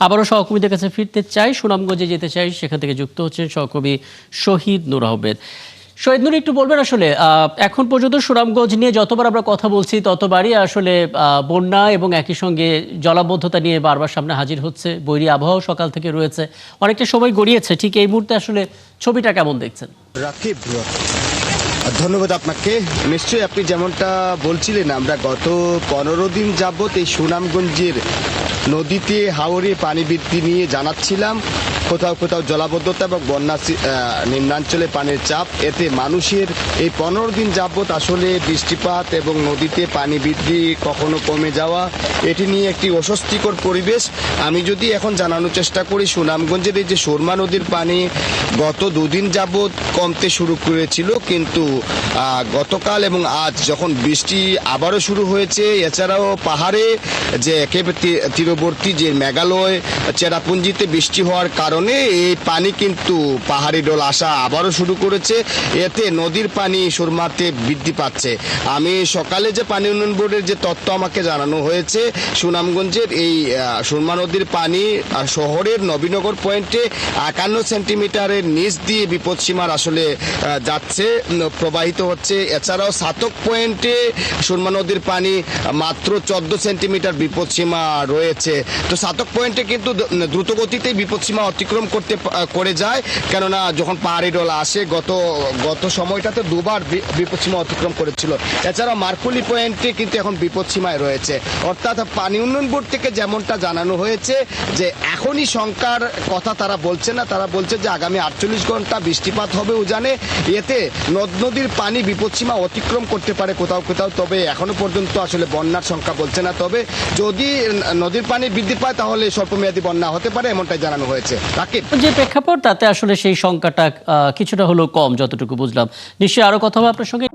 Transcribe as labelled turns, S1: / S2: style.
S1: আবারও সহকর্মীদের কাছে ফিরতে চাই, সুনামগঞ্জে যেতে চাই, সেখান থেকে যুক্ত হচ্ছেন সহকর্মী শহীদ নূর আহমেদ। শহীদ নূর, একটু বলবেন আসলে এখন পর্যন্ত সুনামগঞ্জ নিয়ে যতবার আমরা কথা বলছি ততবারই আসলে বন্যা এবং একই সঙ্গে জলাবদ্ধতা নিয়ে বারবার সামনে হাজির হচ্ছে। বৈরী আবহাওয়া সকাল থেকে রয়েছে, অনেকটা সময় গড়িয়েছে। ঠিক এই মুহূর্তে আসলে ছবিটা কেমন দেখছেন?
S2: রাকিব, ধন্যবাদ আপনাকে। নিশ্চয়ই আপনি যেমনটা বলছিলেন, আমরা গত 15 দিন যাবৎ এই সুনামগঞ্জের নদীতে হাওরে পানি বৃদ্ধি নিয়ে জানাচ্ছিলাম। কোথাও কোথাও জলাবদ্ধতা এবং বন্যা, নিম্নাঞ্চলে পানির চাপ, এতে মানুষের এই 15 দিন যাবৎ আসলে বৃষ্টিপাত এবং নদীতে পানি বৃদ্ধি কখনো কমে যাওয়া, এটি নিয়ে একটি অস্বস্তিকর পরিবেশ। আমি যদি এখন জানানোর চেষ্টা করি, সুনামগঞ্জের এই যে সুরমা নদীর পানি গত 2 দিন যাবৎ কমতে শুরু করেছিল, কিন্তু গতকাল এবং আজ যখন বৃষ্টি আবারও শুরু হয়েছে, এছাড়াও পাহাড়ে যে একেবারে তীরবর্তী যে মেঘালয় চেরাপুঞ্জিতে বৃষ্টি হওয়ার কারণে এই পানি কিন্তু পাহাড়ি ঢল আসা আবারও শুরু করেছে। এতে নদীর পানি সুরমাতে বৃদ্ধি পাচ্ছে। আমি সকালে যে পানি উন্নয়ন বোর্ডের যে তথ্য আমাকে জানানো হয়েছে, সুনামগঞ্জের এই সুরমা নদীর পানি শহরের নবীনগর পয়েন্টে 51 সেন্টিমিটারের নিচ দিয়ে বিপদসীমার আসলে যাচ্ছে, প্রবাহিত হচ্ছে। এছাড়াও সাতক পয়েন্টে সুরমা নদীর পানি মাত্র 14 সেন্টিমিটার বিপদসীমা রয়েছে। তো সাতক পয়েন্টে কিন্তু দ্রুত গতিতে বিপদসীমা অতিক্রম করে যায়, কেননা যখন পাহাড়ি ঢল আসে গত সময়টাতে দুবার বিপদসীমা অতিক্রম করেছিল। এছাড়াও মার্কুলি পয়েন্টে কিন্তু এখন বিপদসীমায় রয়েছে। অর্থাৎ পানি উন্নয়ন বোর্ড থেকে যেমনটা জানানো হয়েছে যে এখনই শঙ্কার কথা তারা বলছে না, তারা বলছে যে আগামী 48 ঘন্টা বৃষ্টিপাত হবে উজানে, এতে নদ নদীর পানি বিপদসীমা অতিক্রম করতে পারে কোথাও কোথাও। তবে এখনো পর্যন্ত আসলে বন্যার সংখ্যা বলছে না। তবে যদি নদীর পানি বৃদ্ধি পায় তাহলে স্বল্পমেয়াদী বন্যা হতে পারে, এমনটাই জানানো হয়েছে। রাকিব,
S1: যে প্রেক্ষাপট তাতে আসলে সেই সংখ্যাটা কিছুটা হলেও কম, যতটুকু বুঝলাম। নিশ্চয়ই আরো কথা হবে আপনার সঙ্গে।